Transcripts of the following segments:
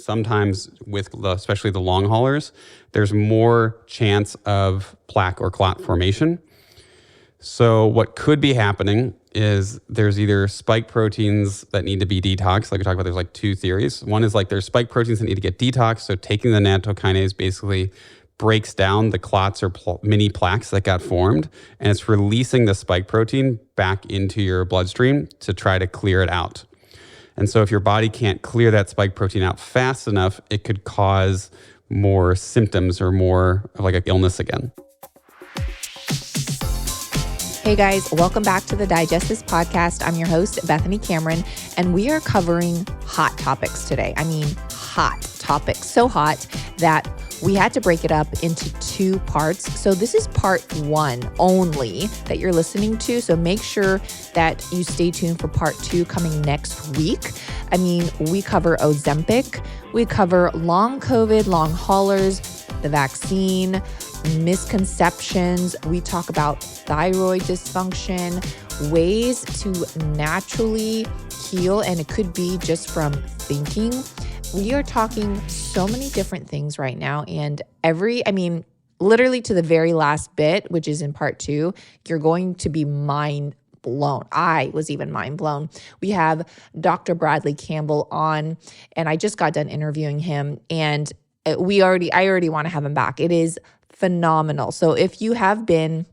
sometimes especially the long haulers, there's more chance of plaque or clot formation. So what could be happening is there's either spike proteins that need to be detoxed. Like we talked about, there's like two theories. One is like there's spike proteins that need to get detoxed. So taking the nattokinase basically breaks down the clots or mini plaques that got formed, and it's releasing the spike protein back into your bloodstream to try to clear it out. And so if your body can't clear that spike protein out fast enough, it could cause more symptoms or more of like an illness again. Hey guys, welcome back to the Digest This podcast. I'm your host, Bethany Cameron, and we are covering hot topics today. I mean, hot topics, so hot that we had to break it up into two parts. So this is part one only that you're listening to. So make sure that you stay tuned for part two coming next week. I mean, we cover Ozempic, we cover long COVID, long haulers, the vaccine, misconceptions. We talk about thyroid dysfunction, ways to naturally heal, and it could be just from thinking. We are talking so many different things right now, and literally to the very last bit, which is in part two, you're going to be mind blown. I was even mind blown. We have Dr. Bradley Campbell on, and I just got done interviewing him, and I already want to have him back. It is phenomenal. So if you have been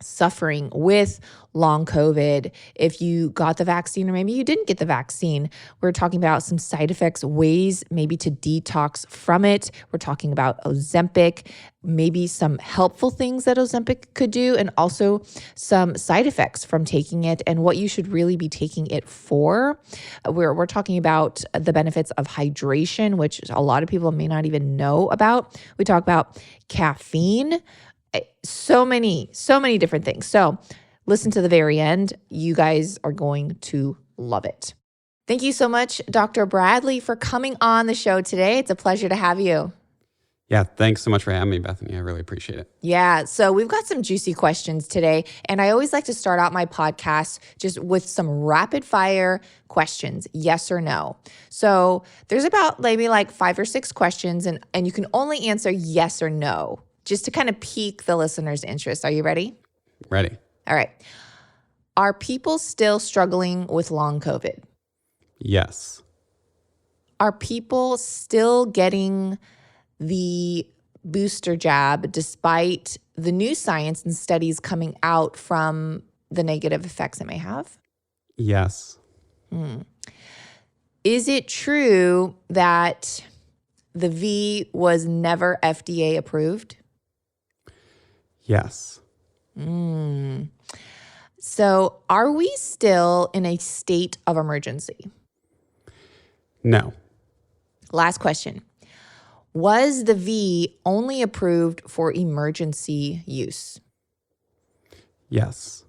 suffering with long COVID, if you got the vaccine or maybe you didn't get the vaccine, we're talking about some side effects, ways maybe to detox from it. We're talking about Ozempic, maybe some helpful things that Ozempic could do, and also some side effects from taking it and what you should really be taking it for. We're talking about the benefits of hydration, which a lot of people may not even know about. We talk about caffeine, so many different things. So listen to the very end. You guys are going to love it. Thank you so much, Dr. Bradley, for coming on the show today. It's a pleasure to have you. Yeah, thanks so much for having me, Bethany. I really appreciate it. Yeah, so we've got some juicy questions today, and I always like to start out my podcast just with some rapid fire questions, yes or no. So there's about maybe like 5 or 6 questions, and you can only answer yes or no, just to kind of pique the listener's interest. Are you ready? Ready. All right. Are people still struggling with long COVID? Yes. Are people still getting the booster jab despite the new science and studies coming out from the negative effects it may have? Yes. Is it true that the V was never FDA approved? Yes. So are we still in a state of emergency? No. Last question. Was the V only approved for emergency use? Yes.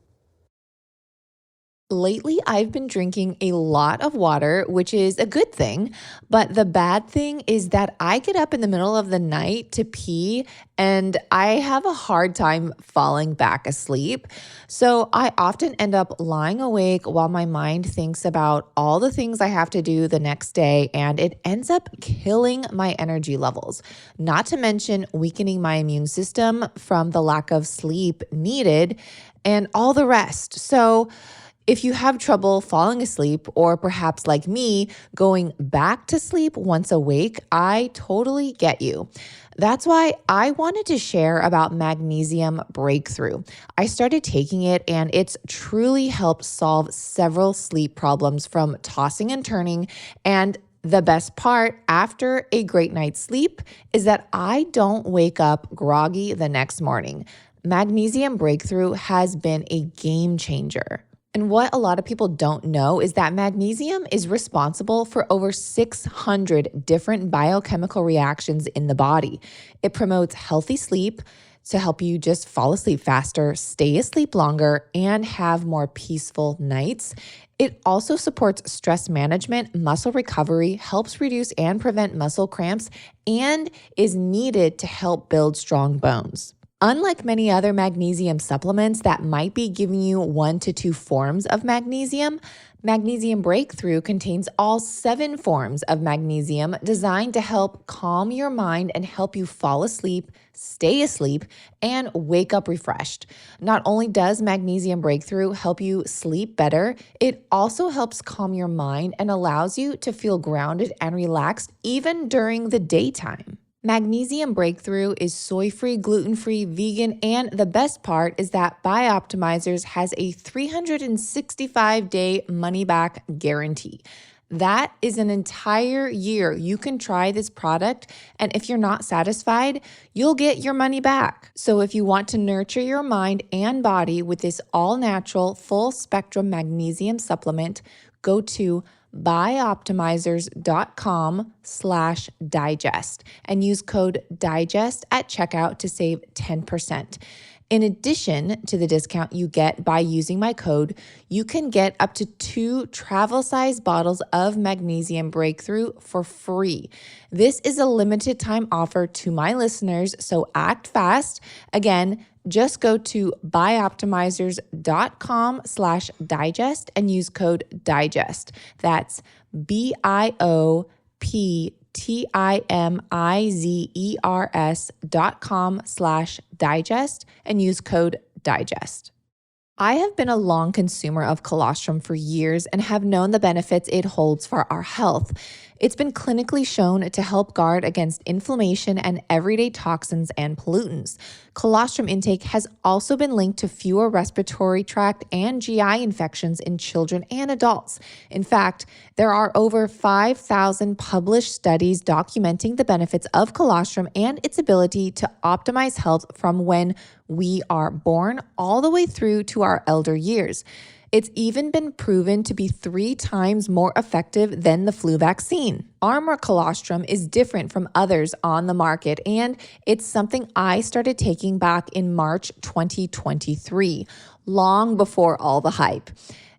Lately, I've been drinking a lot of water, which is a good thing. But the bad thing is that I get up in the middle of the night to pee and I have a hard time falling back asleep. So I often end up lying awake while my mind thinks about all the things I have to do the next day, and it ends up killing my energy levels, not to mention weakening my immune system from the lack of sleep needed and all the rest. So if you have trouble falling asleep, or perhaps like me, going back to sleep once awake, I totally get you. That's why I wanted to share about Magnesium Breakthrough. I started taking it and it's truly helped solve several sleep problems from tossing and turning. And the best part, after a great night's sleep, is that I don't wake up groggy the next morning. Magnesium Breakthrough has been a game changer. And what a lot of people don't know is that magnesium is responsible for over 600 different biochemical reactions in the body. It promotes healthy sleep to help you just fall asleep faster, stay asleep longer, and have more peaceful nights. It also supports stress management, muscle recovery, helps reduce and prevent muscle cramps, and is needed to help build strong bones. Unlike many other magnesium supplements that might be giving you 1 to 2 forms of magnesium, Magnesium Breakthrough contains all 7 forms of magnesium designed to help calm your mind and help you fall asleep, stay asleep, and wake up refreshed. Not only does Magnesium Breakthrough help you sleep better, it also helps calm your mind and allows you to feel grounded and relaxed even during the daytime. Magnesium Breakthrough is soy-free, gluten-free, vegan, and the best part is that Bioptimizers has a 365-day money-back guarantee. That is an entire year you can try this product, and if you're not satisfied, you'll get your money back. So if you want to nurture your mind and body with this all-natural, full-spectrum magnesium supplement, go to bioptimizers.com/digest and use code DIGEST at checkout to save 10%. In addition to the discount you get by using my code, you can get up to 2 travel-sized bottles of Magnesium Breakthrough for free. This is a limited time offer to my listeners, so act fast. Again, just go to bioptimizers.com/digest and use code DIGEST. That's bioptimizers.com/digest and use code DIGEST. I have been a long consumer of colostrum for years and have known the benefits it holds for our health. It's been clinically shown to help guard against inflammation and everyday toxins and pollutants. Colostrum intake has also been linked to fewer respiratory tract and GI infections in children and adults. In fact, there are over 5,000 published studies documenting the benefits of colostrum and its ability to optimize health from when we are born all the way through to our elder years. It's even been proven to be 3 times more effective than the flu vaccine. Armor colostrum is different from others on the market, and it's something I started taking back in March 2023, long before all the hype.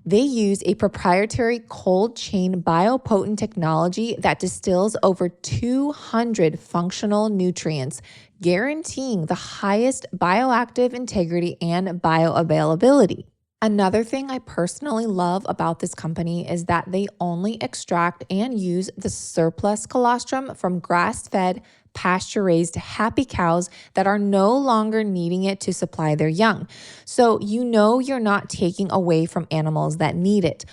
They use a proprietary cold chain biopotent technology that distills over 200 functional nutrients, guaranteeing the highest bioactive integrity and bioavailability. Another thing I personally love about this company is that they only extract and use the surplus colostrum from grass-fed, pasture-raised happy cows that are no longer needing it to supply their young. So you know you're not taking away from animals that need it.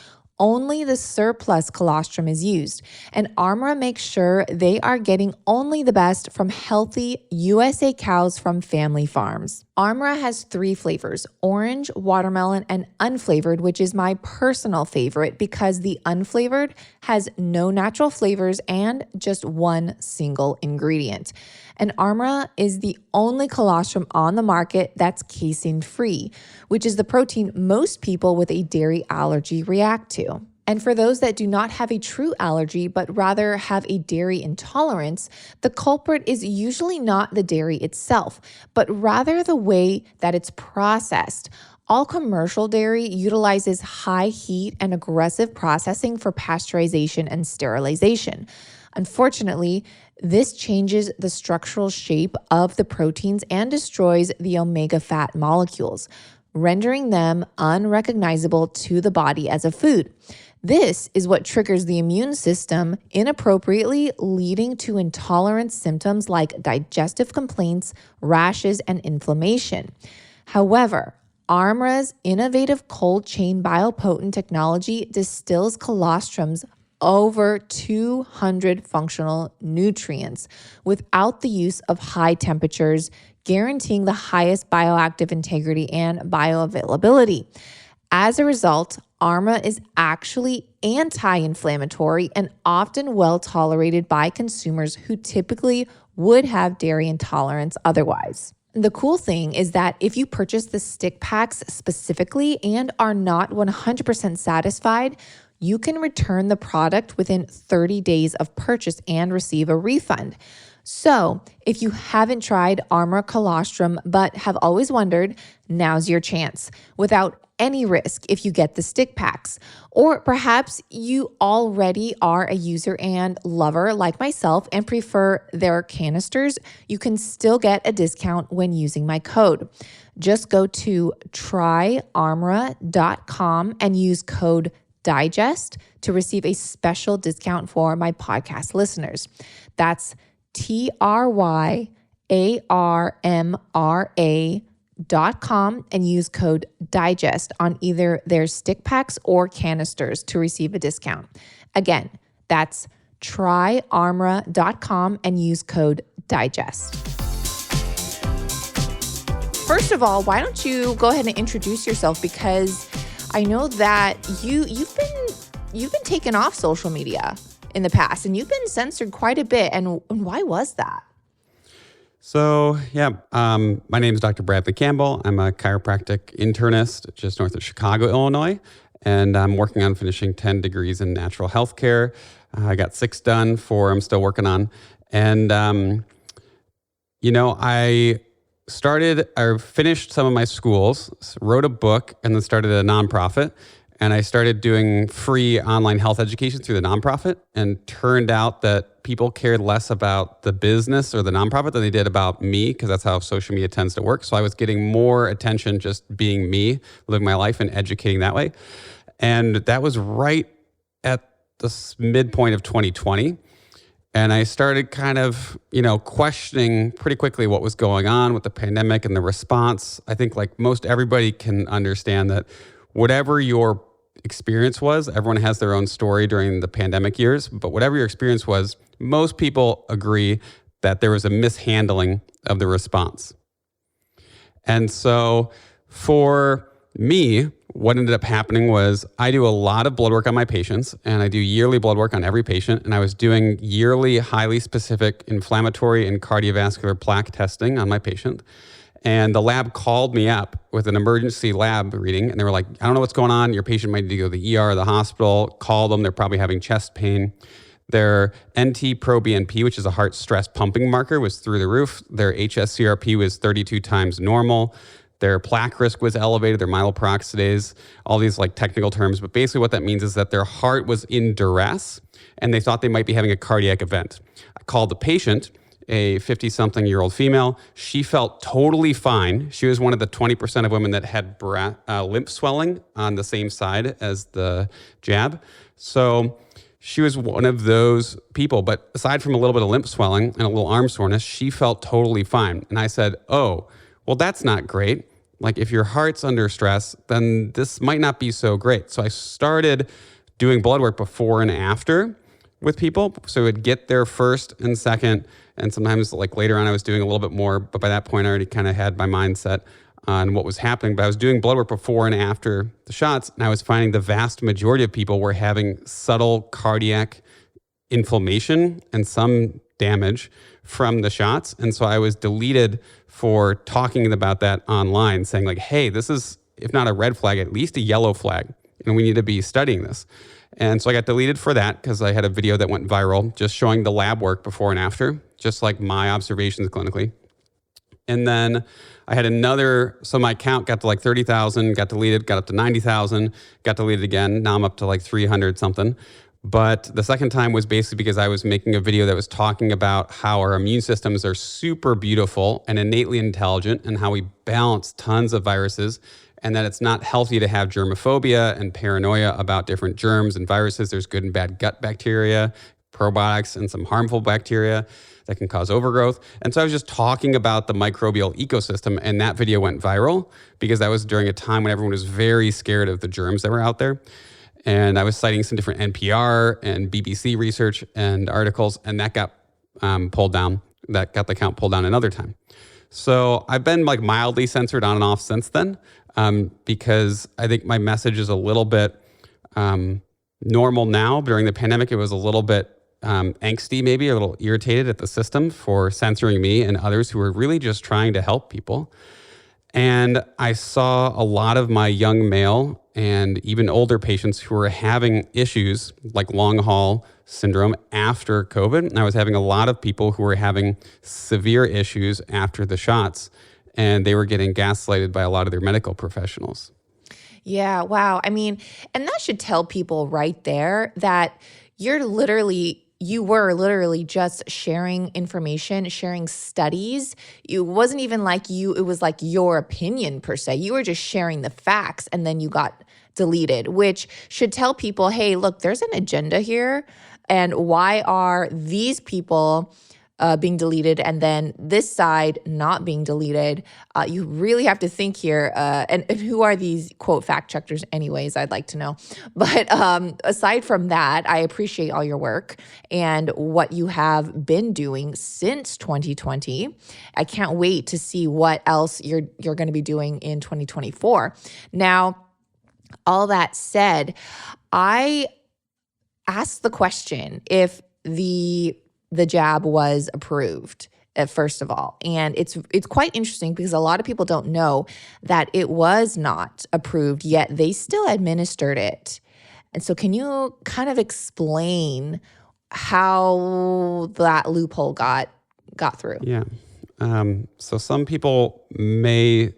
Only the surplus colostrum is used, and Armra makes sure they are getting only the best from healthy USA cows from family farms. Armra has 3 flavors: orange, watermelon, and unflavored, which is my personal favorite because the unflavored has no natural flavors and just 1 single ingredient. And Armra is the only colostrum on the market that's casein-free, which is the protein most people with a dairy allergy react to. And for those that do not have a true allergy, but rather have a dairy intolerance, the culprit is usually not the dairy itself, but rather the way that it's processed. All commercial dairy utilizes high heat and aggressive processing for pasteurization and sterilization. Unfortunately, this changes the structural shape of the proteins and destroys the omega fat molecules, rendering them unrecognizable to the body as a food. This is what triggers the immune system inappropriately, leading to intolerance symptoms like digestive complaints, rashes, and inflammation. However, Armra's innovative cold chain biopotent technology distills colostrum's over 200 functional nutrients without the use of high temperatures, guaranteeing the highest bioactive integrity and bioavailability. As a result, Armra is actually anti-inflammatory and often well tolerated by consumers who typically would have dairy intolerance otherwise. The cool thing is that if you purchase the stick packs specifically and are not 100% satisfied, you can return the product within 30 days of purchase and receive a refund. So if you haven't tried Armra colostrum but have always wondered, now's your chance. Without any risk if you get the stick packs. Or perhaps you already are a user and lover like myself and prefer their canisters. You can still get a discount when using my code. Just go to tryarmra.com and use code DIGEST to receive a special discount for my podcast listeners. That's tryarmra.com and use code DIGEST on either their stick packs or canisters to receive a discount. Again, that's tryarmra.com and use code DIGEST. First of all, why don't you go ahead and introduce yourself, because I know that you've been taken off social media in the past and you've been censored quite a bit. And why was that? So, my name is Dr. Bradley Campbell. I'm a chiropractic internist just north of Chicago, Illinois, and I'm working on finishing 10 degrees in natural health care. I got 6 done, 4 I'm still working on. And, I finished some of my schools, wrote a book, and then started a nonprofit. And I started doing free online health education through the nonprofit, and turned out that people cared less about the business or the nonprofit than they did about me, because that's how social media tends to work. So I was getting more attention just being me, living my life and educating that way. And that was right at the midpoint of 2020. And I started kind of, questioning pretty quickly what was going on with the pandemic and the response. I think like most everybody can understand that whatever your experience was, everyone has their own story during the pandemic years, but whatever your experience was, most people agree that there was a mishandling of the response. And so for me, what ended up happening was I do a lot of blood work on my patients, and I do yearly blood work on every patient. And I was doing yearly, highly specific inflammatory and cardiovascular plaque testing on my patient. And the lab called me up with an emergency lab reading, and they were like, I don't know what's going on. Your patient might need to go to the ER or the hospital. Call them. They're probably having chest pain. Their NT-proBNP, which is a heart stress pumping marker, was through the roof. Their HSCRP was 32 times normal. Their plaque risk was elevated, their myeloperoxidase, all these like technical terms. But basically what that means is that their heart was in duress and they thought they might be having a cardiac event. I called the patient, a 50-something-year-old female. She felt totally fine. She was one of the 20% of women that had lymph swelling on the same side as the jab. So she was one of those people. But aside from a little bit of lymph swelling and a little arm soreness, she felt totally fine. And I said, oh, well, that's not great. Like if your heart's under stress, then this might not be so great. So I started doing blood work before and after with people. So it would get there first and second. And sometimes like later on, I was doing a little bit more, but by that point I already kind of had my mindset on what was happening. But I was doing blood work before and after the shots. And I was finding the vast majority of people were having subtle cardiac inflammation and some damage from the shots. And so I was deleted for talking about that online, saying like, hey, this is, if not a red flag, at least a yellow flag, and we need to be studying this. And so I got deleted for that because I had a video that went viral just showing the lab work before and after, just like my observations clinically. And then I had so my account got to like 30,000, got deleted, got up to 90,000, got deleted again. Now I'm up to like 300 something. But the second time was basically because I was making a video that was talking about how our immune systems are super beautiful and innately intelligent, and how we balance tons of viruses, and that it's not healthy to have germophobia and paranoia about different germs and viruses. There's good and bad gut bacteria, probiotics, and some harmful bacteria that can cause overgrowth. And so I was just talking about the microbial ecosystem, and that video went viral because that was during a time when everyone was very scared of the germs that were out there. And I was citing some different NPR and BBC research and articles, and that got pulled down. That got the account pulled down another time. So I've been like mildly censored on and off since then, because I think my message is a little bit normal now. During the pandemic, it was a little bit angsty, maybe a little irritated at the system for censoring me and others who were really just trying to help people. And I saw a lot of my young male and even older patients who were having issues like long haul syndrome after COVID. And I was having a lot of people who were having severe issues after the shots, and they were getting gaslighted by a lot of their medical professionals. Yeah, wow. I mean, and that should tell people right there that you were literally just sharing information, sharing studies. It wasn't even like it was like your opinion per se. You were just sharing the facts and then you got deleted, which should tell people, hey, look, there's an agenda here. And why are these people being deleted and then this side not being deleted? You really have to think here. And who are these quote fact checkers anyways? I'd like to know. But aside from that, I appreciate all your work and what you have been doing since 2020. I can't wait to see what else you're going to be doing in 2024. Now, all that said, I asked the question if the jab was approved, first of all. And it's quite interesting because a lot of people don't know that it was not approved, yet they still administered it. And so can you kind of explain how that loophole got through? Yeah. So some people may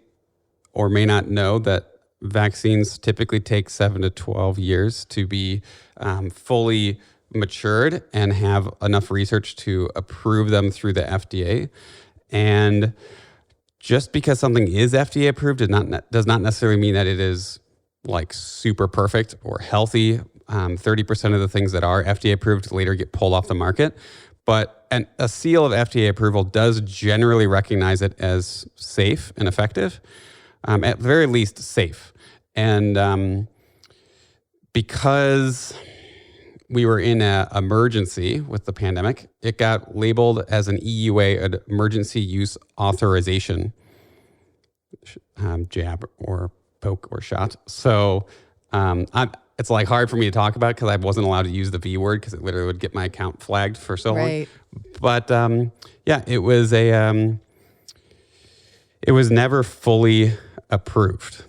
or may not know that vaccines typically take 7 to 12 years to be fully matured and have enough research to approve them through the FDA. And just because something is FDA approved does not necessarily mean that it is like super perfect or healthy. 30% of the things that are FDA approved later get pulled off the market. But a seal of FDA approval does generally recognize it as safe and effective, at the very least safe. And because we were in an emergency with the pandemic, it got labeled as an EUA, an emergency use authorization, jab or poke or shot. So it's like hard for me to talk about because I wasn't allowed to use the V word because it literally would get my account flagged for so long. But yeah, it was never fully approved.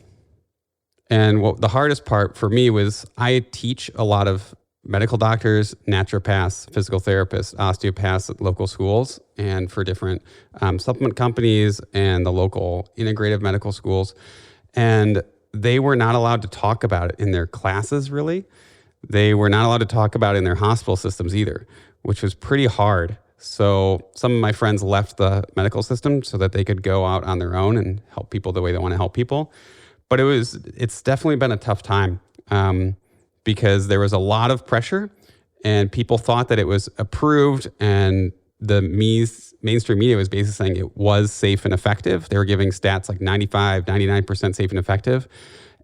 And the hardest part for me was I teach a lot of medical doctors, naturopaths, physical therapists, osteopaths at local schools and for different supplement companies and the local integrative medical schools. And they were not allowed to talk about it in their classes, really. They were not allowed to talk about it in their hospital systems either, which was pretty hard. So some of my friends left the medical system so that they could go out on their own and help people the way they want to help people. But it's definitely been a tough time because there was a lot of pressure and people thought that it was approved and the mainstream media was basically saying it was safe and effective. They were giving stats like 95, 99% safe and effective.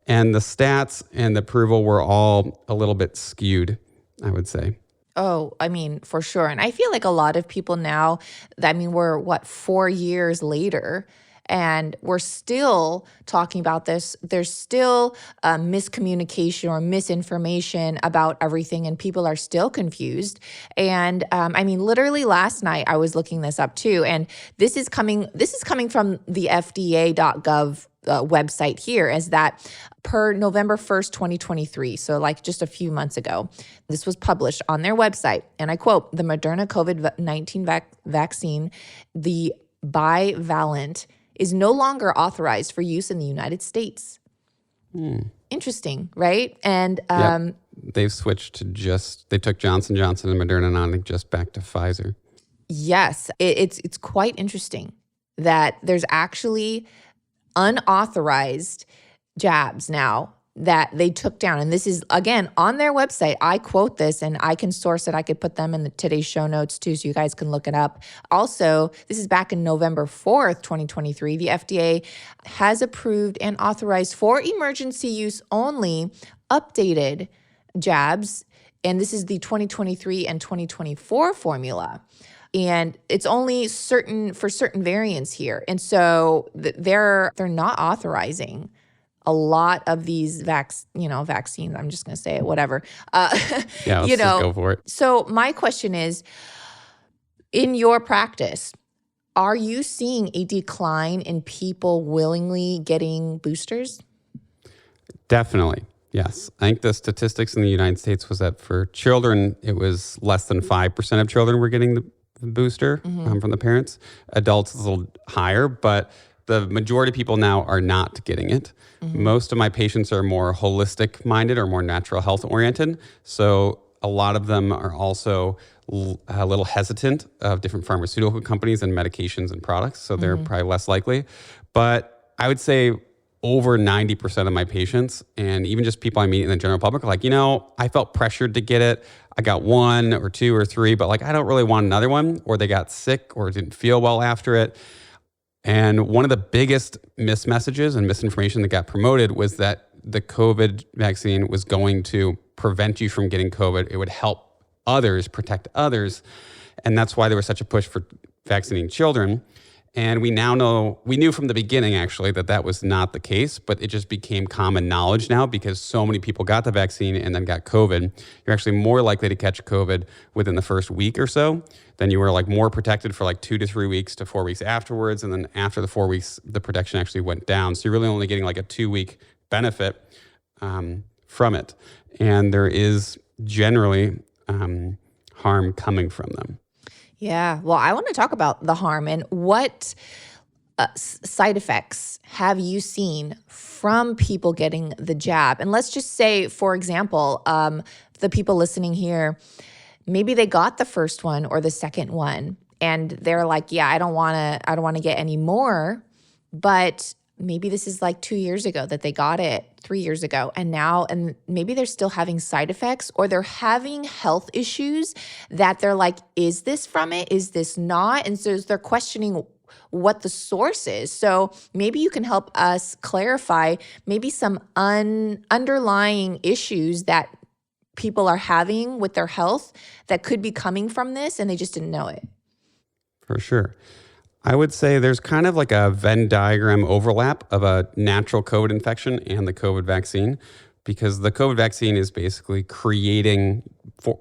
And the stats and the approval were all a little bit skewed, I would say. Oh, I mean, for sure. And I feel like a lot of people now, we're 4 years later, and we're still talking about this. There's still miscommunication or misinformation about everything, and people are still confused. And literally last night I was looking this up too, and this is coming from the FDA.gov website here, is that per November 1st, 2023, so like just a few months ago, this was published on their website, and I quote, "The Moderna COVID-19 vaccine, the bivalent, is no longer authorized for use in the United States." Interesting, right? And they've switched to they took Johnson & Johnson and Moderna and just back to Pfizer. Yes, it's quite interesting that there's actually unauthorized jabs now that they took down. And this is, again, on their website. I quote this and I can source it. I could put them in today's show notes too, so you guys can look it up. Also, this is back in November 4th, 2023. The FDA has approved and authorized for emergency use only updated jabs. And this is the 2023 and 2024 formula. And it's only for certain variants here. And so they're not authorizing a lot of these vaccines. I'm just going to say it, whatever. Yeah, let's just go for it. So my question is, in your practice, are you seeing a decline in people willingly getting boosters? Definitely. Yes. I think the statistics in the United States was that for children, it was less than 5% of children were getting the booster from the parents. Adults is a little higher, but the majority of people now are not getting it. Most of my patients are more holistic minded or more natural health oriented. So a lot of them are also a little hesitant of different pharmaceutical companies and medications and products. So they're probably less likely. But I would say over 90% of my patients, and even just people I meet in the general public, are like, I felt pressured to get it. I got 1 or 2 or 3, but like, I don't really want another one, or they got sick or didn't feel well after it. And one of the biggest mismessages and misinformation that got promoted was that the COVID vaccine was going to prevent you from getting COVID. It would help others, protect others. And that's why there was such a push for vaccinating children. And we knew from the beginning, actually, that was not the case, but it just became common knowledge now because so many people got the vaccine and then got COVID. You're actually more likely to catch COVID within the first week or so. Then you were like more protected for like 2 to 3 weeks to 4 weeks afterwards. And then after the 4 weeks, the protection actually went down. So you're really only getting like a 2-week benefit from it. And there is generally harm coming from them. Yeah. Well, I want to talk about the harm and what side effects have you seen from people getting the jab? And let's just say, for example, the people listening here, maybe they got the first one or the second one and they're like, yeah, I don't want to get any more, but maybe this is like 2 years ago that they got it, 3 years ago. And maybe they're still having side effects or they're having health issues that they're like, is this from it? Is this not? And so they're questioning what the source is. So maybe you can help us clarify maybe some underlying issues that people are having with their health that could be coming from this and they just didn't know it. For sure. I would say there's kind of like a Venn diagram overlap of a natural COVID infection and the COVID vaccine, because the COVID vaccine is basically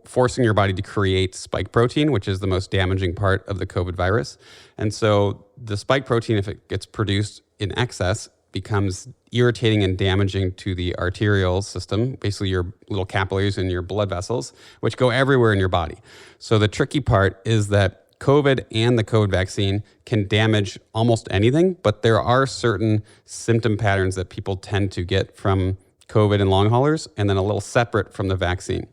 forcing your body to create spike protein, which is the most damaging part of the COVID virus. And so the spike protein, if it gets produced in excess, becomes irritating and damaging to the arterial system, basically your little capillaries in your blood vessels, which go everywhere in your body. So the tricky part is that COVID and the COVID vaccine can damage almost anything, but there are certain symptom patterns that people tend to get from COVID and long haulers, and then a little separate from the vaccine.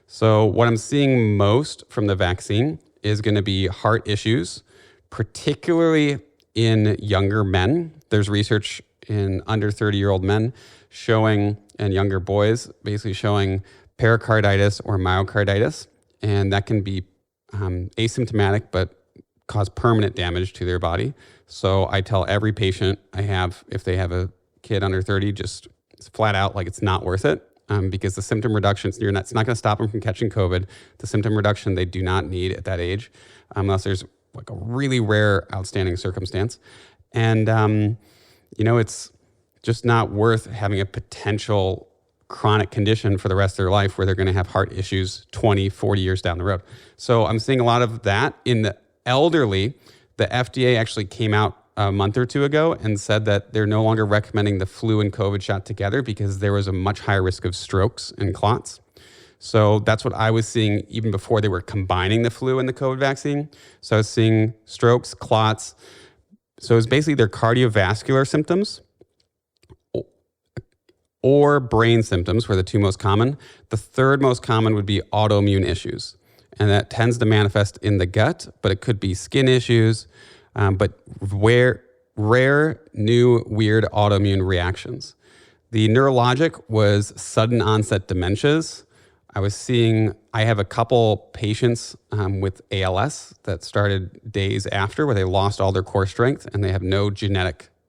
So what I'm seeing most from the vaccine is going to be heart issues, particularly in younger men. There's research in under 30-year-old men showing, and younger boys, basically showing pericarditis or myocarditis, and that can be asymptomatic, but cause permanent damage to their body. So I tell every patient I have, if they have a kid under 30, just flat out, like, it's not worth it, because the symptom reduction, it's not going to stop them from catching COVID. The symptom reduction they do not need at that age, unless there's like a really rare outstanding circumstance. And, it's just not worth having a potential chronic condition for the rest of their life where they're going to have heart issues 20, 40 years down the road. So I'm seeing a lot of that in the elderly. The FDA actually came out a month or two ago and said that they're no longer recommending the flu and COVID shot together because there was a much higher risk of strokes and clots. So that's what I was seeing even before they were combining the flu and the COVID vaccine. So I was seeing strokes, clots. So it's basically their cardiovascular symptoms or brain symptoms were the two most common. The third most common would be autoimmune issues. And that tends to manifest in the gut, but it could be skin issues, but rare, new, weird autoimmune reactions. The neurologic was sudden onset dementias. I have a couple patients with ALS that started days after where they lost all their core strength and they have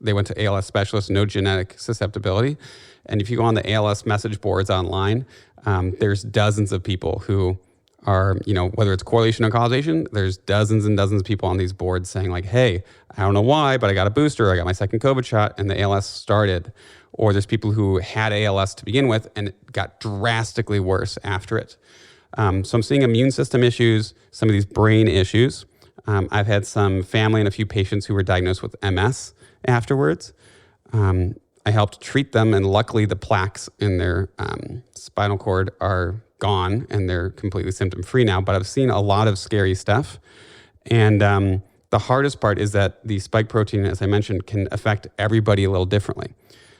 they went to ALS specialists, no genetic susceptibility. And if you go on the ALS message boards online, there's dozens of people who are, whether it's correlation or causation, there's dozens and dozens of people on these boards saying like, hey, I don't know why, but I got a booster, I got my second COVID shot, and the ALS started. Or there's people who had ALS to begin with and it got drastically worse after it. So I'm seeing immune system issues, some of these brain issues. I've had some family and a few patients who were diagnosed with MS afterwards. I helped treat them, and luckily the plaques in their spinal cord are gone and they're completely symptom-free now. But I've seen a lot of scary stuff. And The hardest part is that the spike protein, as I mentioned, can affect everybody a little differently.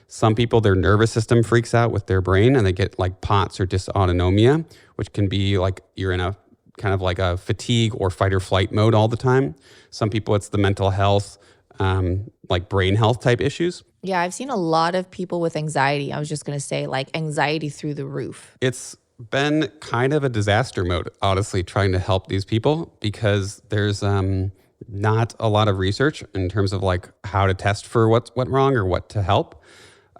Some people, their nervous system freaks out with their brain and they get like POTS or dysautonomia, which can be like you're in a kind of like a fatigue or fight or flight mode all the time. Some people, it's the mental health, like brain health type issues. Yeah, I've seen a lot of people with anxiety. I was just going to say like anxiety through the roof. It's been kind of a disaster mode, honestly, trying to help these people because there's not a lot of research in terms of like how to test for what went wrong or what to help.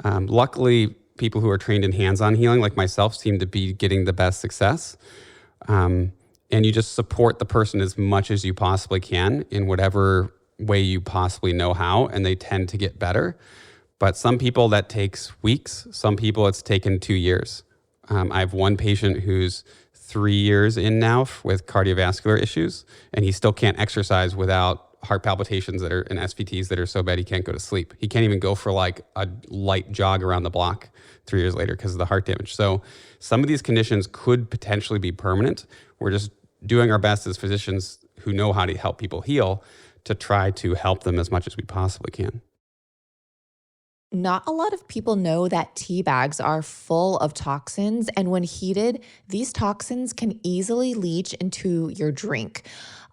Luckily, people who are trained in hands-on healing like myself seem to be getting the best success. And you just support the person as much as you possibly can in whatever way you possibly know how, and they tend to get better. But some people that takes weeks, some people it's taken 2 years. I have one patient who's 3 years in now with cardiovascular issues, and he still can't exercise without heart palpitations that are and SVTs that are so bad he can't go to sleep. He can't even go for like a light jog around the block 3 years later because of the heart damage. So some of these conditions could potentially be permanent. We're just doing our best as physicians who know how to help people heal to try to help them as much as we possibly can. Not a lot of people know that tea bags are full of toxins, and when heated, these toxins can easily leach into your drink.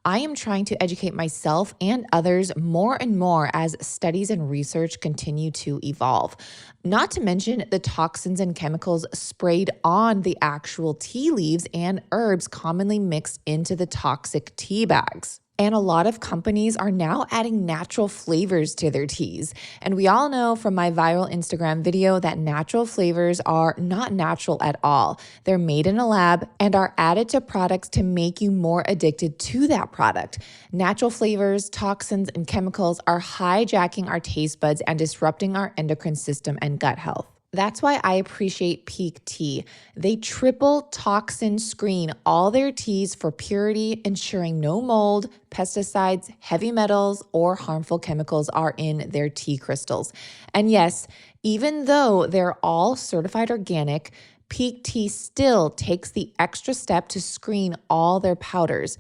I am trying to educate myself and others more and more as studies and research continue to evolve. Not to mention the toxins and chemicals sprayed on the actual tea leaves and herbs commonly mixed into the toxic tea bags. And a lot of companies are now adding natural flavors to their teas. And we all know from my viral Instagram video that natural flavors are not natural at all. They're made in a lab and are added to products to make you more addicted to that product. Natural flavors, toxins, and chemicals are hijacking our taste buds and disrupting our endocrine system and gut health. That's why I appreciate Peak Tea. They triple toxin screen all their teas for purity, ensuring no mold, pesticides, heavy metals, or harmful chemicals are in their tea crystals. And yes, even though they're all certified organic, Peak Tea still takes the extra step to screen all their powders.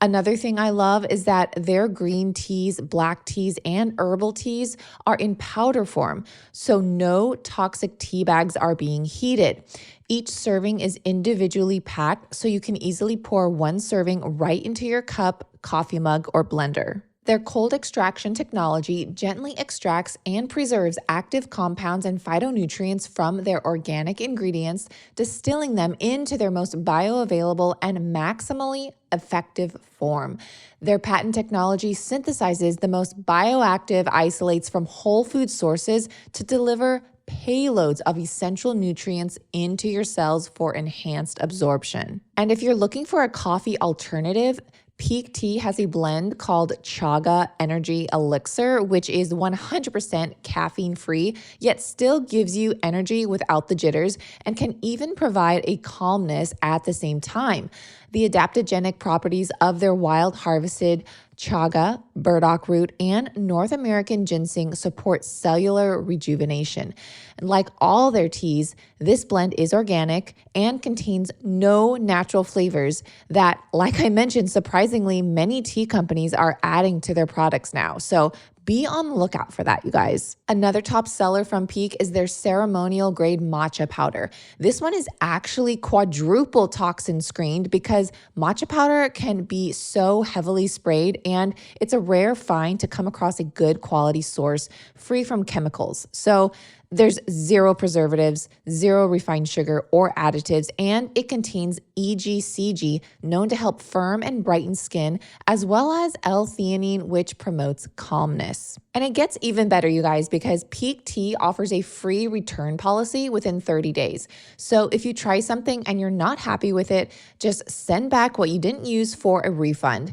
Another thing I love is that their green teas, black teas, and herbal teas are in powder form, so no toxic tea bags are being heated. Each serving is individually packed, so you can easily pour one serving right into your cup, coffee mug, or blender. Their cold extraction technology gently extracts and preserves active compounds and phytonutrients from their organic ingredients, distilling them into their most bioavailable and maximally effective form. Their patent technology synthesizes the most bioactive isolates from whole food sources to deliver payloads of essential nutrients into your cells for enhanced absorption. And if you're looking for a coffee alternative, Peak Tea has a blend called Chaga Energy Elixir, which is 100% caffeine-free, yet still gives you energy without the jitters and can even provide a calmness at the same time. The adaptogenic properties of their wild harvested chaga, burdock root, and North American ginseng support cellular rejuvenation. And like all their teas, this blend is organic and contains no natural flavors that, like I mentioned, surprisingly, many tea companies are adding to their products now. So be on the lookout for that, you guys. Another top seller from Peak is their ceremonial grade matcha powder. This one is actually quadruple toxin screened because matcha powder can be so heavily sprayed, and it's a rare find to come across a good quality source free from chemicals. So there's zero preservatives, zero refined sugar or additives, and it contains EGCG, known to help firm and brighten skin, as well as L-theanine, which promotes calmness. And it gets even better, you guys, because Peak Tea offers a free return policy within 30 days. So if you try something and you're not happy with it, just send back what you didn't use for a refund.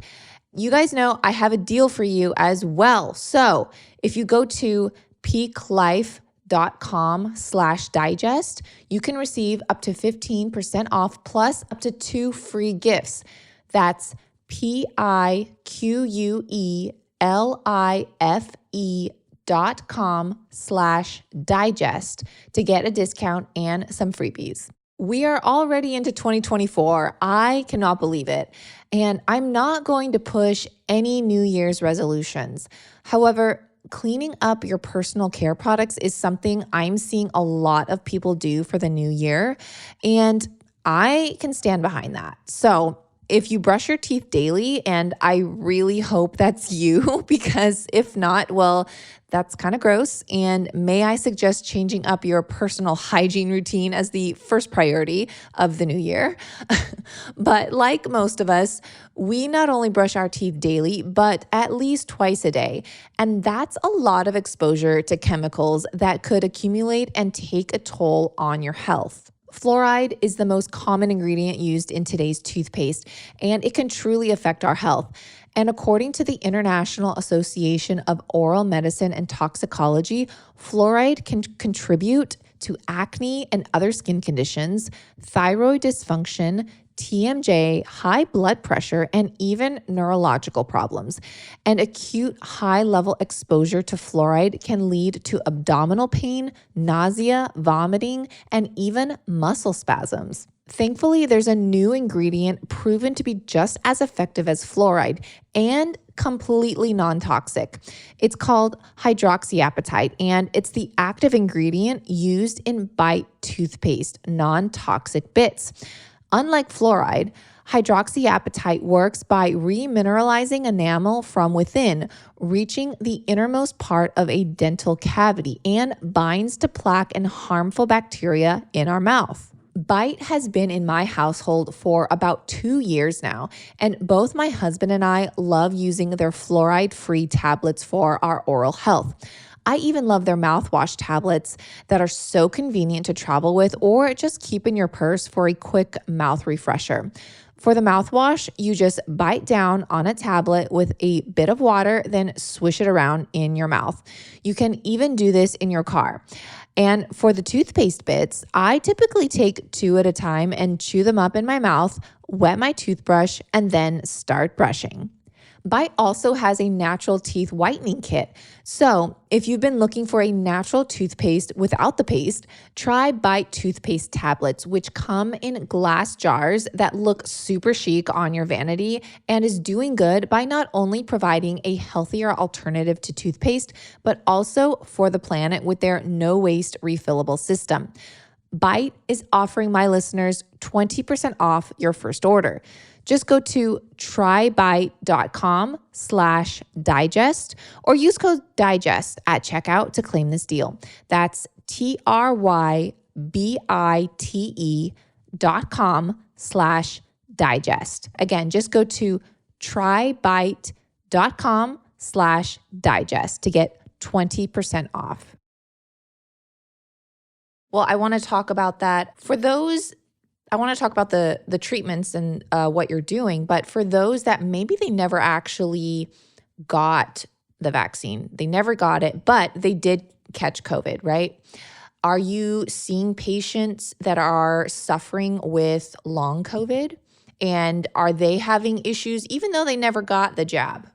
You guys know I have a deal for you as well. So if you go to peaklife.com/digest, you can receive up to 15% off plus up to 2 free gifts. That's PIQUELIFE.com/digest to get a discount and some freebies. We are already into 2024. I cannot believe it. And I'm not going to push any New Year's resolutions. However, cleaning up your personal care products is something I'm seeing a lot of people do for the new year. And I can stand behind that. So, if you brush your teeth daily, and I really hope that's you, because if not, well, that's kind of gross. And may I suggest changing up your personal hygiene routine as the first priority of the new year? But like most of us, we not only brush our teeth daily, but at least twice a day. And that's a lot of exposure to chemicals that could accumulate and take a toll on your health. Fluoride is the most common ingredient used in today's toothpaste, and it can truly affect our health. And according to the International Association of Oral Medicine and Toxicology, fluoride can contribute to acne and other skin conditions, thyroid dysfunction, TMJ, high blood pressure, and even neurological problems. And acute high-level exposure to fluoride can lead to abdominal pain, nausea, vomiting, and even muscle spasms. Thankfully, there's a new ingredient proven to be just as effective as fluoride and completely non-toxic. It's called hydroxyapatite, and it's the active ingredient used in Bite toothpaste, non-toxic bits. Unlike fluoride, hydroxyapatite works by remineralizing enamel from within, reaching the innermost part of a dental cavity, and binds to plaque and harmful bacteria in our mouth. Bite has been in my household for about 2 years now, and both my husband and I love using their fluoride-free tablets for our oral health. I even love their mouthwash tablets that are so convenient to travel with or just keep in your purse for a quick mouth refresher. For the mouthwash, you just bite down on a tablet with a bit of water, then swish it around in your mouth. You can even do this in your car. And for the toothpaste bits, I typically take 2 at a time and chew them up in my mouth, wet my toothbrush, and then start brushing. Bite also has a natural teeth whitening kit. So if you've been looking for a natural toothpaste without the paste, try Bite toothpaste tablets, which come in glass jars that look super chic on your vanity and is doing good by not only providing a healthier alternative to toothpaste, but also for the planet with their no waste refillable system. Bite is offering my listeners 20% off your first order. Just go to trybite.com/digest or use code DIGEST at checkout to claim this deal. That's trybite.com/digest. Again, just go to trybite.com/digest to get 20% off. Well, I want to talk about that. I want to talk about the treatments and what you're doing, but for those that maybe they never actually got the vaccine, they never got it, but they did catch COVID, right? Are you seeing patients that are suffering with long COVID, and are they having issues even though they never got the jab?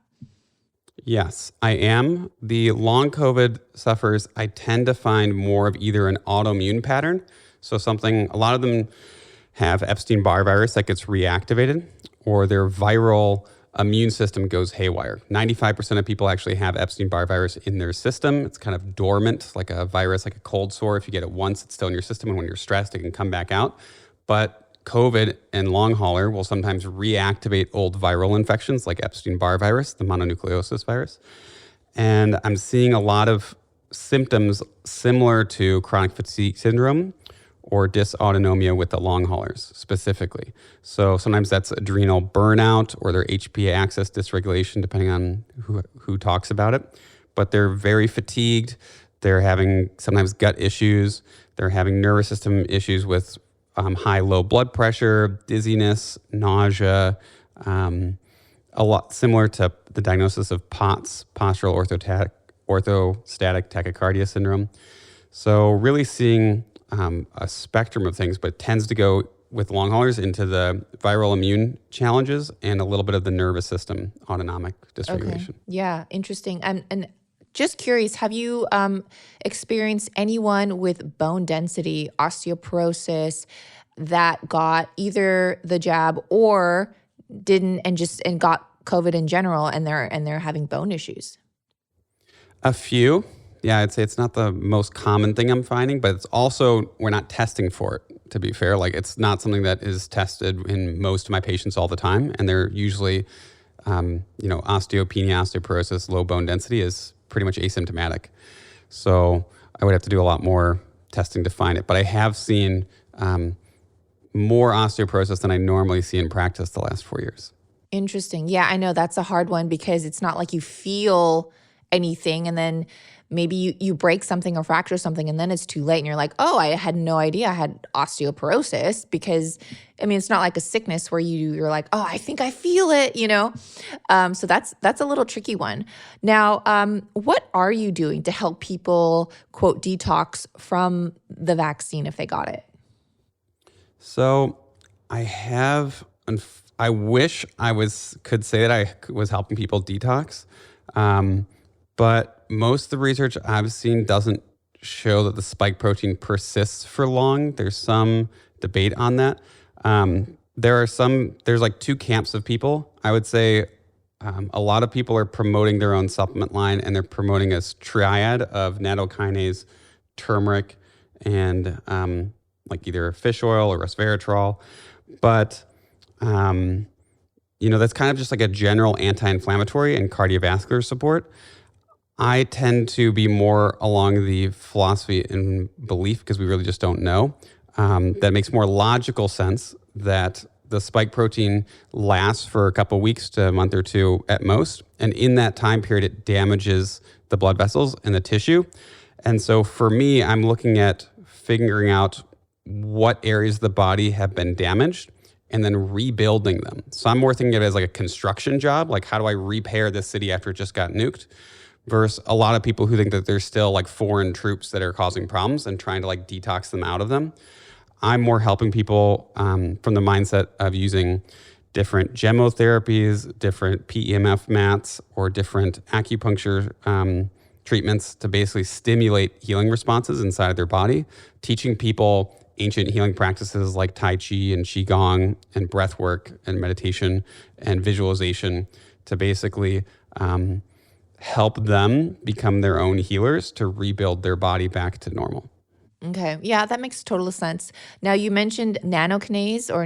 Yes, I am. The long COVID sufferers, I tend to find more of either an autoimmune pattern. So a lot of them have Epstein-Barr virus that gets reactivated, or their viral immune system goes haywire. 95% of people actually have Epstein-Barr virus in their system. It's kind of dormant, like a virus, like a cold sore. If you get it once, it's still in your system, and when you're stressed, it can come back out. But COVID and long hauler will sometimes reactivate old viral infections like Epstein-Barr virus, the mononucleosis virus. And I'm seeing a lot of symptoms similar to chronic fatigue syndrome or dysautonomia with the long haulers specifically. So sometimes that's adrenal burnout or their HPA axis dysregulation, depending on who talks about it. But they're very fatigued. They're having sometimes gut issues. They're having nervous system issues with high, low blood pressure, dizziness, nausea, a lot similar to the diagnosis of POTS, postural orthostatic tachycardia syndrome. So really seeing a spectrum of things, but it tends to go with long haulers into the viral immune challenges and a little bit of the nervous system autonomic dysregulation. Okay. Yeah, interesting. And just curious, have you experienced anyone with bone density, osteoporosis, that got either the jab or didn't and got COVID in general, and they're having bone issues? A few. Yeah, I'd say it's not the most common thing I'm finding, but it's also, we're not testing for it, to be fair. Like, it's not something that is tested in most of my patients all the time. And they're usually, osteopenia, osteoporosis, low bone density is pretty much asymptomatic. So I would have to do a lot more testing to find it. But I have seen more osteoporosis than I normally see in practice the last 4 years. Interesting. Yeah, I know that's a hard one because it's not like you feel anything and then maybe you break something or fracture something and then it's too late and you're like, oh, I had no idea I had osteoporosis, because it's not like a sickness where you're like, oh, I think I feel it, So that's a little tricky one. Now, what are you doing to help people, quote, detox from the vaccine if they got it? So I wish I could say that I was helping people detox. But most of the research I've seen doesn't show that the spike protein persists for long. There's some debate on that. There's like two camps of people. I would say a lot of people are promoting their own supplement line, and they're promoting a triad of nattokinase, turmeric, and like either fish oil or resveratrol. But that's kind of just like a general anti-inflammatory and cardiovascular support. I tend to be more along the philosophy and belief, because we really just don't know, that it makes more logical sense that the spike protein lasts for a couple of weeks to a month or two at most. And in that time period, it damages the blood vessels and the tissue. And so for me, I'm looking at figuring out what areas of the body have been damaged and then rebuilding them. So I'm more thinking of it as like a construction job. Like, how do I repair this city after it just got nuked? Versus a lot of people who think that there's still like foreign troops that are causing problems and trying to like detox them out of them. I'm more helping people from the mindset of using different chemotherapies, different PEMF mats, or different acupuncture treatments to basically stimulate healing responses inside of their body, teaching people ancient healing practices like Tai Chi and Qigong and breath work and meditation and visualization to basically help them become their own healers to rebuild their body back to normal. Okay. Yeah, that makes total sense. Now, you mentioned nattokinase or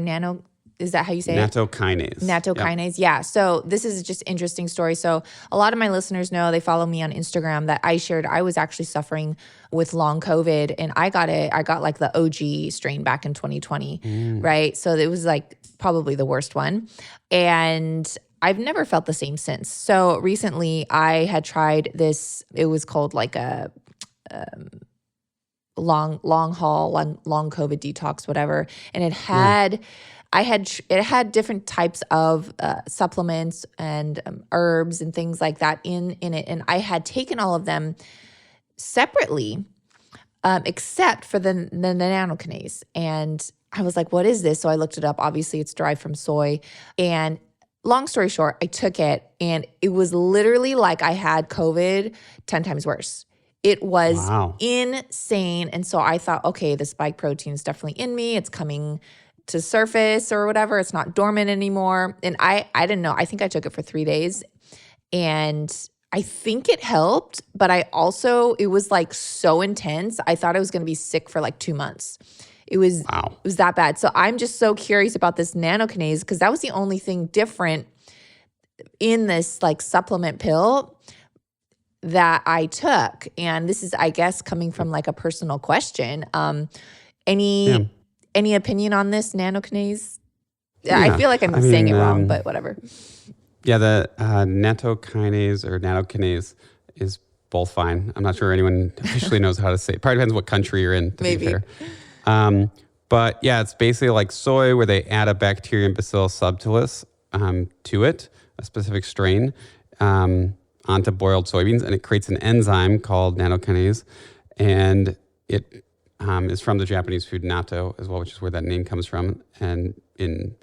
is that how you say it? Nattokinase. Nattokinase. Yep. Yeah. So this is just an interesting story. So a lot of my listeners know, they follow me on Instagram, that I shared I was actually suffering with long COVID, and I got like the OG strain back in 2020, right? So it was like probably the worst one. And I've never felt the same since. So recently I had tried this, it was called like a long COVID detox, whatever. And it had, it had different types of supplements and herbs and things like that in it. And I had taken all of them separately, except for the nattokinase. And I was like, what is this? So I looked it up. Obviously it's derived from soy. And long story short, I took it and it was literally like I had COVID 10 times worse. It was insane. And so I thought, okay, the spike protein is definitely in me. It's coming to surface or whatever. It's not dormant anymore. And I didn't know. I think I took it for 3 days and I think it helped, but it was like so intense. I thought I was going to be sick for like 2 months. It was that bad. So I'm just so curious about this nattokinase, because that was the only thing different in this like supplement pill that I took. And this is, I guess, coming from like a personal question. Any opinion on this nattokinase? Yeah, I feel like I'm saying it wrong, but whatever. Yeah, the nattokinase or nattokinase is both fine. I'm not sure anyone officially knows how to say it. Probably depends what country you're in, to be fair. But yeah, it's basically like soy, where they add a bacterium Bacillus subtilis to it, a specific strain, onto boiled soybeans, and it creates an enzyme called nattokinase, and it is from the Japanese food natto as well, which is where that name comes from. And in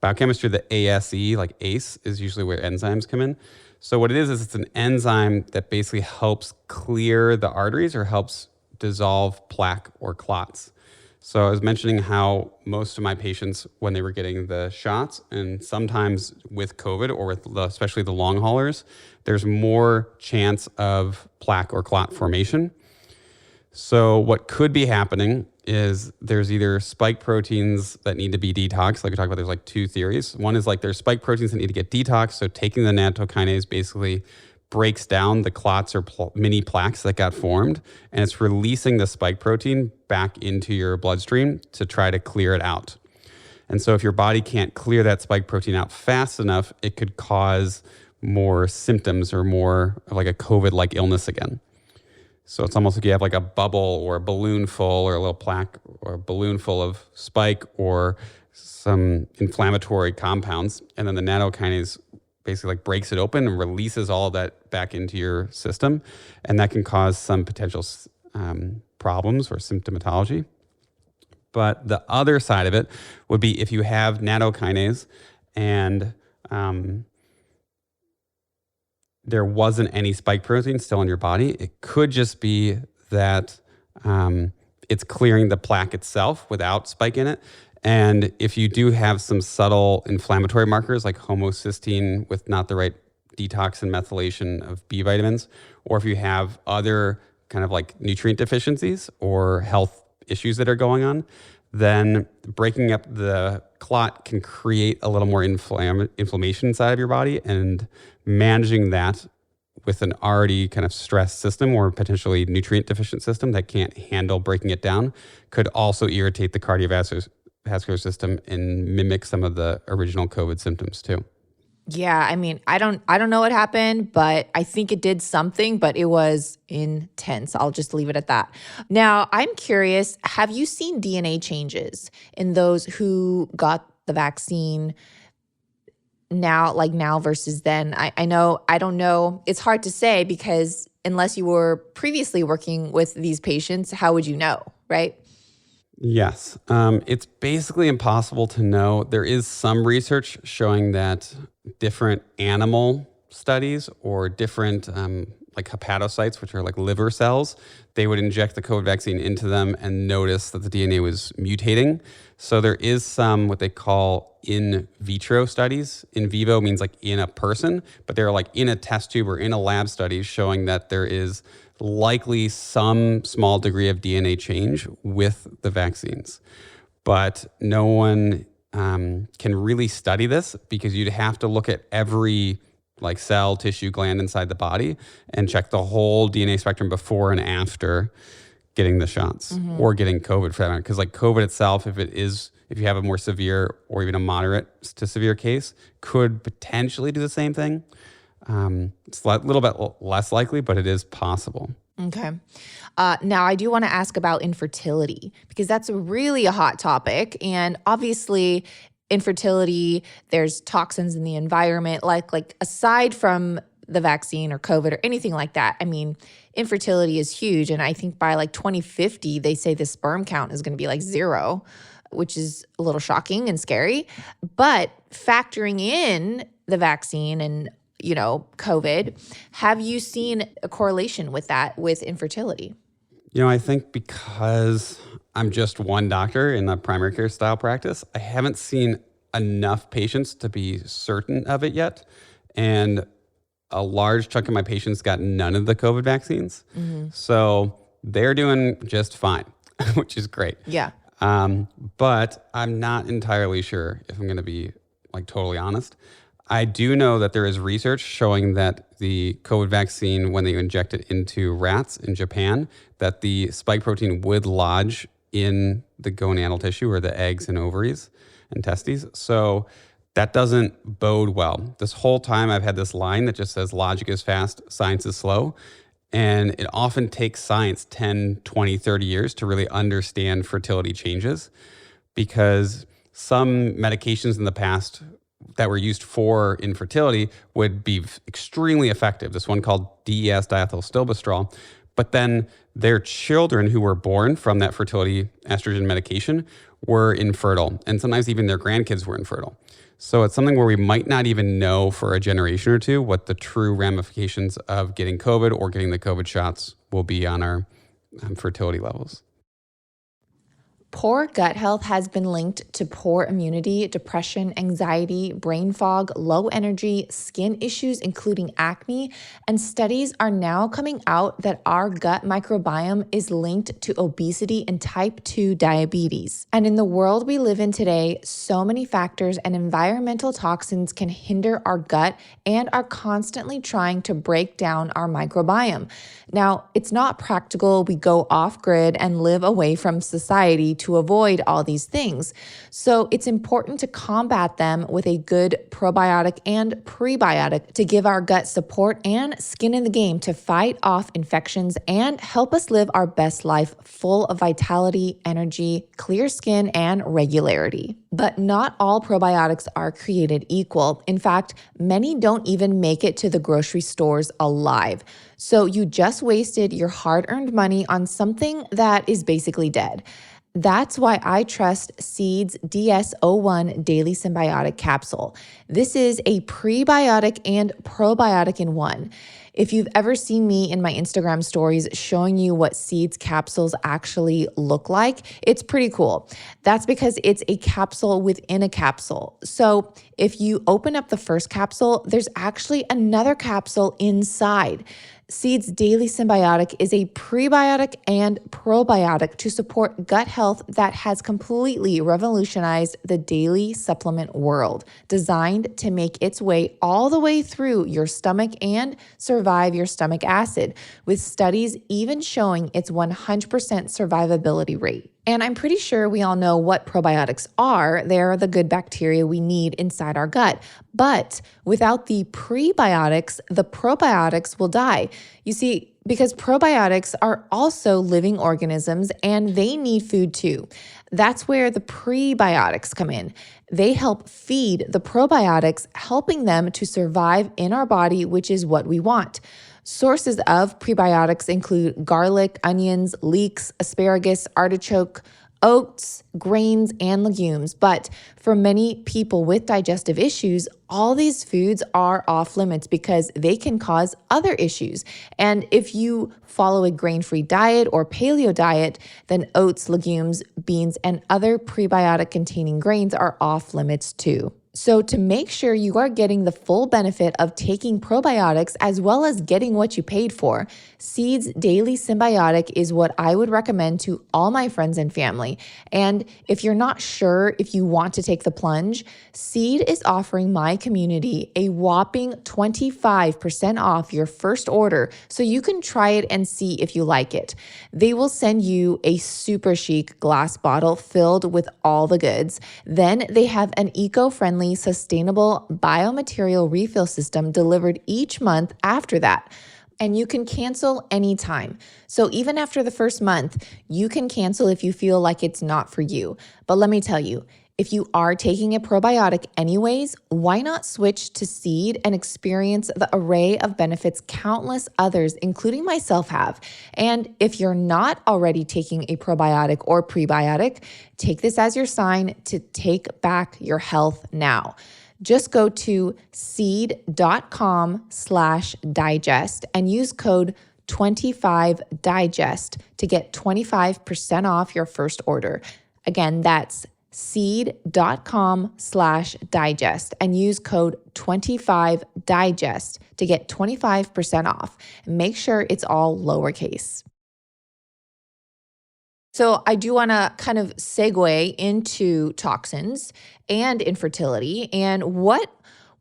biochemistry, the ASE, like ACE, is usually where enzymes come in. So what it is it's an enzyme that basically helps clear the arteries or helps dissolve plaque or clots. So I was mentioning how most of my patients, when they were getting the shots, and sometimes with COVID or with especially the long haulers, there's more chance of plaque or clot formation. So what could be happening is there's either spike proteins that need to be detoxed. Like we talked about, there's like two theories. One is like there's spike proteins that need to get detoxed. So taking the nattokinase basically breaks down the clots or mini plaques that got formed, and it's releasing the spike protein back into your bloodstream to try to clear it out. And so if your body can't clear that spike protein out fast enough, it could cause more symptoms or more of like a COVID-like illness again. So it's almost like you have like a bubble or a balloon full or a little plaque or a balloon full of spike or some inflammatory compounds, and then the nattokinase basically like breaks it open and releases all of that back into your system. And that can cause some potential problems or symptomatology. But the other side of it would be if you have nattokinase and there wasn't any spike protein still in your body, it could just be that it's clearing the plaque itself without spike in it. And if you do have some subtle inflammatory markers like homocysteine with not the right detox and methylation of B vitamins, or if you have other kind of like nutrient deficiencies or health issues that are going on, then breaking up the clot can create a little more inflammation inside of your body, and managing that with an already kind of stressed system or potentially nutrient deficient system that can't handle breaking it down could also irritate the cardiovascular system and mimic some of the original COVID symptoms too. Yeah, I mean, I don't know what happened, but I think it did something, but it was intense. I'll just leave it at that. Now, I'm curious, have you seen DNA changes in those who got the vaccine now versus then? I don't know. It's hard to say because unless you were previously working with these patients, how would you know, right? Yes. It's basically impossible to know. There is some research showing that different animal studies or different like hepatocytes, which are like liver cells, they would inject the COVID vaccine into them and notice that the DNA was mutating. So there is some what they call in vitro studies. In vivo means like in a person, but they're like in a test tube or in a lab study showing that there is likely some small degree of DNA change with the vaccines. But no one can really study this because you'd have to look at every like cell, tissue, gland inside the body and check the whole DNA spectrum before and after getting the shots or getting COVID for that. Because like COVID itself, if you have a more severe or even a moderate to severe case, could potentially do the same thing. It's a little bit less likely, but it is possible. Okay. Now, I do want to ask about infertility because that's really a hot topic. And obviously, infertility, there's toxins in the environment, like aside from the vaccine or COVID or anything like that. I mean, infertility is huge. And I think by like 2050, they say the sperm count is going to be like 0, which is a little shocking and scary. But factoring in the vaccine and COVID, have you seen a correlation with that, with infertility? I think because I'm just one doctor in the primary care style practice, I haven't seen enough patients to be certain of it yet. And a large chunk of my patients got none of the COVID vaccines. So they're doing just fine, which is great. Yeah. But I'm not entirely sure if I'm going to be like totally honest. I do know that there is research showing that the COVID vaccine, when they inject it into rats in Japan, that the spike protein would lodge in the gonadal tissue or the eggs and ovaries and testes. So that doesn't bode well. This whole time I've had this line that just says logic is fast, science is slow. And it often takes science 10, 20, 30 years to really understand fertility changes because some medications in the past that were used for infertility would be extremely effective. This one called DES, diethylstilbestrol. But then their children who were born from that fertility estrogen medication were infertile. And sometimes even their grandkids were infertile. So it's something where we might not even know for a generation or two what the true ramifications of getting COVID or getting the COVID shots will be on our fertility levels. Poor gut health has been linked to poor immunity, depression, anxiety, brain fog, low energy, skin issues, including acne, and studies are now coming out that our gut microbiome is linked to obesity and type 2 diabetes. And in the world we live in today, so many factors and environmental toxins can hinder our gut and are constantly trying to break down our microbiome. Now, it's not practical we go off grid and live away from society to avoid all these things. So it's important to combat them with a good probiotic and prebiotic to give our gut support and skin in the game to fight off infections and help us live our best life full of vitality, energy, clear skin, and regularity. But not all probiotics are created equal. In fact, many don't even make it to the grocery stores alive. So you just wasted your hard-earned money on something that is basically dead. That's why I trust Seed's DS-01 Daily Symbiotic Capsule. This is a prebiotic and probiotic in one. If you've ever seen me in my Instagram stories showing you what Seed's capsules actually look like, it's pretty cool. That's because it's a capsule within a capsule. So if you open up the first capsule, there's actually another capsule inside. Seed's Daily Symbiotic is a prebiotic and probiotic to support gut health that has completely revolutionized the daily supplement world, designed to make its way all the way through your stomach and survive your stomach acid, with studies even showing its 100% survivability rate. And I'm pretty sure we all know what probiotics are. They're the good bacteria we need inside our gut. But without the prebiotics, the probiotics will die. You see, because probiotics are also living organisms and they need food too. That's where the prebiotics come in. They help feed the probiotics, helping them to survive in our body, which is what we want. Sources of prebiotics include garlic, onions, leeks, asparagus, artichoke, oats, grains, and legumes. But for many people with digestive issues, all these foods are off limits because they can cause other issues. And if you follow a grain-free diet or paleo diet, then oats, legumes, beans, and other prebiotic-containing grains are off limits too. So to make sure you are getting the full benefit of taking probiotics as well as getting what you paid for, Seed's Daily Symbiotic is what I would recommend to all my friends and family. And if you're not sure if you want to take the plunge, Seed is offering my community a whopping 25% off your first order so you can try it and see if you like it. They will send you a super chic glass bottle filled with all the goods. Then they have an eco-friendly, sustainable biomaterial refill system delivered each month after that. And you can cancel anytime. So even after the first month, you can cancel if you feel like it's not for you. But let me tell you, if you are taking a probiotic anyways, why not switch to Seed and experience the array of benefits countless others, including myself, have? And if you're not already taking a probiotic or prebiotic, take this as your sign to take back your health now. Just go to seed.com/digest and use code 25digest to get 25% off your first order. Again, that's seed.com/digest and use code 25digest to get 25% off. Make sure it's all lowercase. So I do want to kind of segue into toxins and infertility and what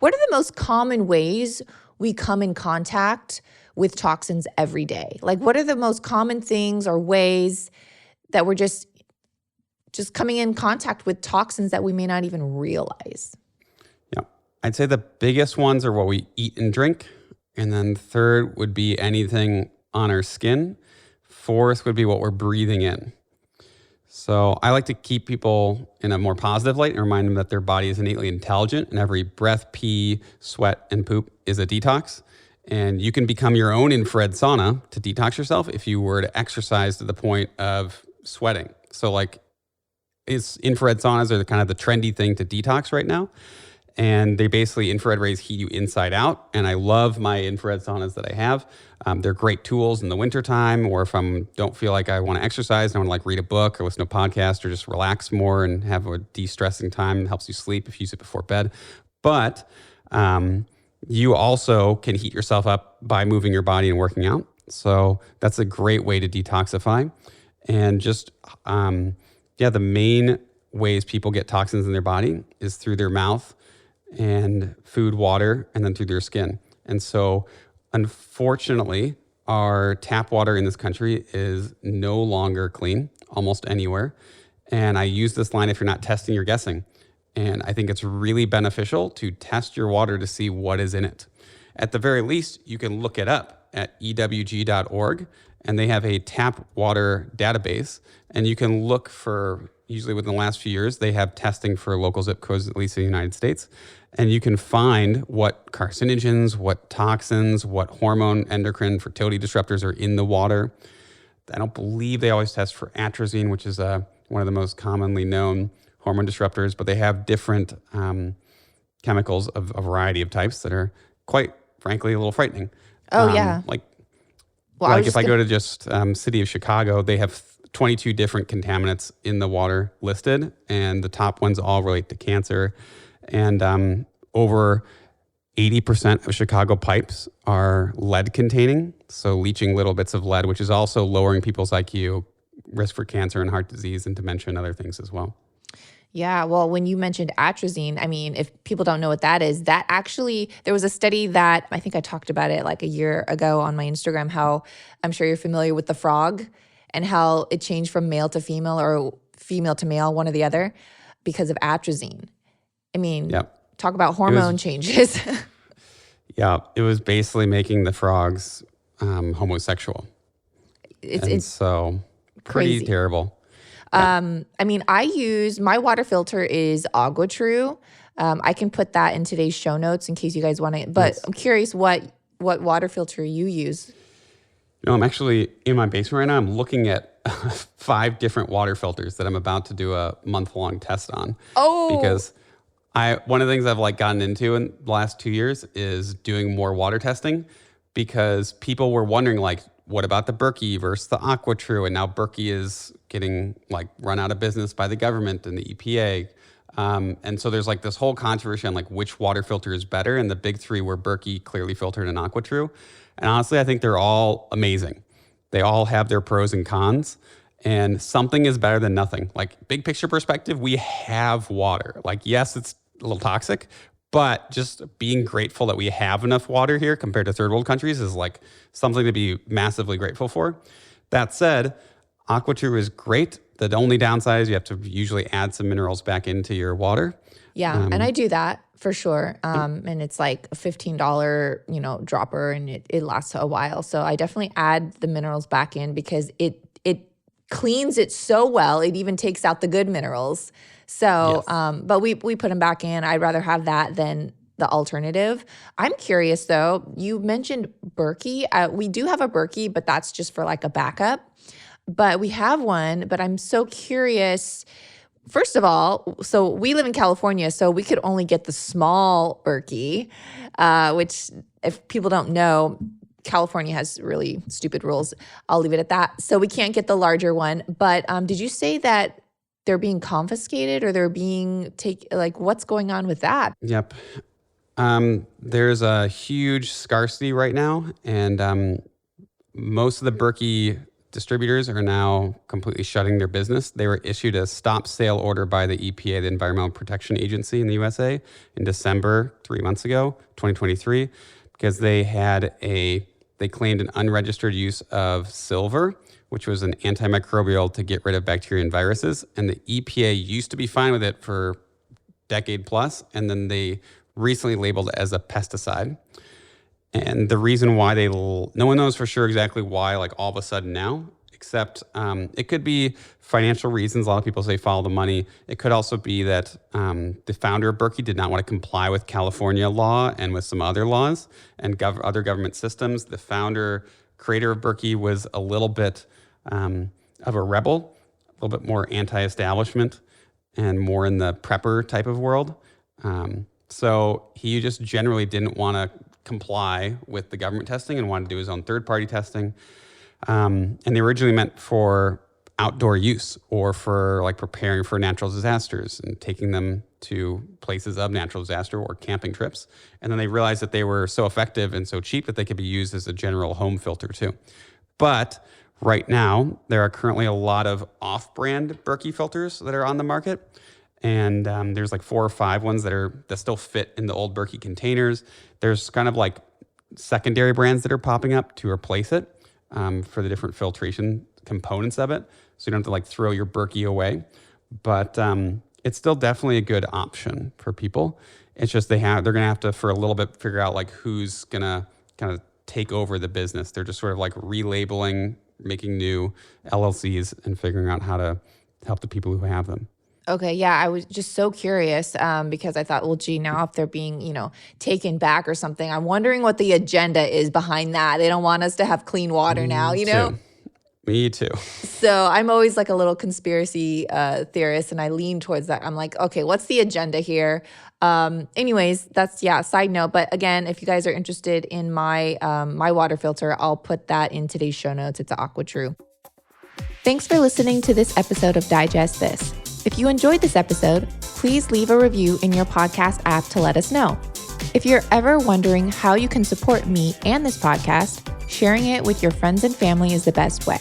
are the most common ways we come in contact with toxins every day? Like, what are the most common things or ways that we're just coming in contact with toxins that we may not even realize? Yeah. I'd say the biggest ones are what we eat and drink. And then third would be anything on our skin. Fourth would be what we're breathing in. So I like to keep people in a more positive light and remind them that their body is innately intelligent and every breath, pee, sweat, and poop is a detox. And you can become your own infrared sauna to detox yourself if you were to exercise to the point of sweating. So like, infrared saunas are the kind of the trendy thing to detox right now. And they basically, infrared rays heat you inside out. And I love my infrared saunas that I have. They're great tools in the wintertime, or if I don't feel like I want to exercise, I want to like read a book or listen to a podcast or just relax more and have a de-stressing time. It helps you sleep if you use it before bed. But you also can heat yourself up by moving your body and working out. So that's a great way to detoxify. And just, the main ways people get toxins in their body is through their mouth and food, water, and then through their skin. And so unfortunately, our tap water in this country is no longer clean almost anywhere. And I use this line: if you're not testing, you're guessing. And I think it's really beneficial to test your water to see what is in it. At the very least, you can look it up at ewg.org, and they have a tap water database. And you can look for, usually within the last few years, they have testing for local zip codes, at least in the United States. And you can find what carcinogens, what toxins, what hormone, endocrine, fertility disruptors are in the water. I don't believe they always test for atrazine, which is one of the most commonly known hormone disruptors, but they have different chemicals of a variety of types that are quite frankly a little frightening. If I go to just city of Chicago, they have 22 different contaminants in the water listed, and the top ones all relate to cancer. And over 80% of Chicago pipes are lead containing, so leaching little bits of lead, which is also lowering people's IQ, risk for cancer and heart disease and dementia and other things as well. Yeah, well, when you mentioned atrazine, I mean, if people don't know what that is, that actually, there was a study that, I think I talked about it like a year ago on my Instagram, how I'm sure you're familiar with the frog and how it changed from male to female or female to male, one or the other, because of atrazine. I mean, talk about hormone changes. Yeah, it was basically making the frogs homosexual. It's so pretty crazy. Terrible. I mean, my water filter is AquaTrue. I can put that in today's show notes in case you guys want to, but I'm curious what water filter you use. I'm actually in my basement right now. I'm looking at 5 different water filters that I'm about to do a month-long test on. Oh, because one of the things I've gotten into in the last 2 years is doing more water testing, because people were wondering what about the Berkey versus the AquaTrue? And now Berkey is getting run out of business by the government and the EPA. And so there's this whole controversy on which water filter is better. And the big 3 were Berkey, Clearly Filtered, and AquaTrue. And honestly, I think they're all amazing. They all have their pros and cons. And something is better than nothing. Big picture perspective, we have water. Yes, it's a little toxic, but just being grateful that we have enough water here compared to third world countries is something to be massively grateful for. That said, AquaTrue is great. The only downside is you have to usually add some minerals back into your water. Yeah, and I do that for sure. And it's a $15, dropper, and it lasts a while. So I definitely add the minerals back in because it cleans it so well. It even takes out the good minerals. So, yes. But we put them back in. I'd rather have that than the alternative. I'm curious though, you mentioned Berkey. We do have a Berkey, but that's just for a backup. But we have one, but I'm so curious. First of all, so we live in California, so we could only get the small Berkey, which if people don't know, California has really stupid rules. I'll leave it at that. So we can't get the larger one. But did you say that they're being confiscated or they're being what's going on with that? Yep. There's a huge scarcity right now, and most of the Berkey distributors are now completely shutting their business. They were issued a stop sale order by the EPA, the Environmental Protection Agency in the USA, in December, 3 months ago, 2023, because they claimed an unregistered use of silver, which was an antimicrobial to get rid of bacteria and viruses. And the EPA used to be fine with it for a decade plus, and then they recently labeled it as a pesticide. And the reason why no one knows for sure exactly why, all of a sudden now, except it could be financial reasons. A lot of people say follow the money. It could also be that the founder of Berkey did not want to comply with California law and with some other laws and other government systems. The creator of Berkey was a little bit of a rebel, a little bit more anti-establishment and more in the prepper type of world. So he just generally didn't want to comply with the government testing and wanted to do his own third-party testing. And they originally meant for outdoor use or for like preparing for natural disasters and taking them to places of natural disaster or camping trips. And then they realized that they were so effective and so cheap that they could be used as a general home filter too. But right now, there are currently a lot of off-brand Berkey filters that are on the market. And there's like 4 or 5 ones that still fit in the old Berkey containers. There's kind of like secondary brands that are popping up to replace it for the different filtration components of it. So you don't have to like throw your Berkey away. But it's still definitely a good option for people. It's just they're going to have to, for a little bit, figure out like who's going to kind of take over the business. They're just sort of like relabeling, making new LLCs and figuring out how to help the people who have them. Okay, yeah, I was just so curious because I thought, well, gee, now if they're being, taken back or something, I'm wondering what the agenda is behind that. They don't want us to have clean water now, Me too. So I'm always like a little conspiracy theorist, and I lean towards that. I'm like, okay, what's the agenda here? Anyways, that's, side note. But again, if you guys are interested in my my water filter, I'll put that in today's show notes. It's AquaTrue. Thanks for listening to this episode of Digest This. If you enjoyed this episode, please leave a review in your podcast app to let us know. If you're ever wondering how you can support me and this podcast, sharing it with your friends and family is the best way.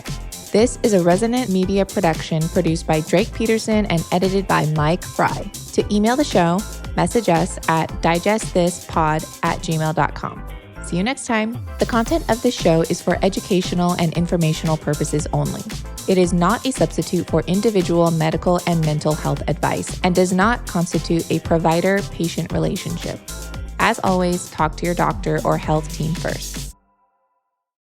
This is a Resonant Media production produced by Drake Peterson and edited by Mike Fry. To email the show, message us at digestthispod@gmail.com. See you next time. The content of this show is for educational and informational purposes only. It is not a substitute for individual medical and mental health advice and does not constitute a provider-patient relationship. As always, talk to your doctor or health team first.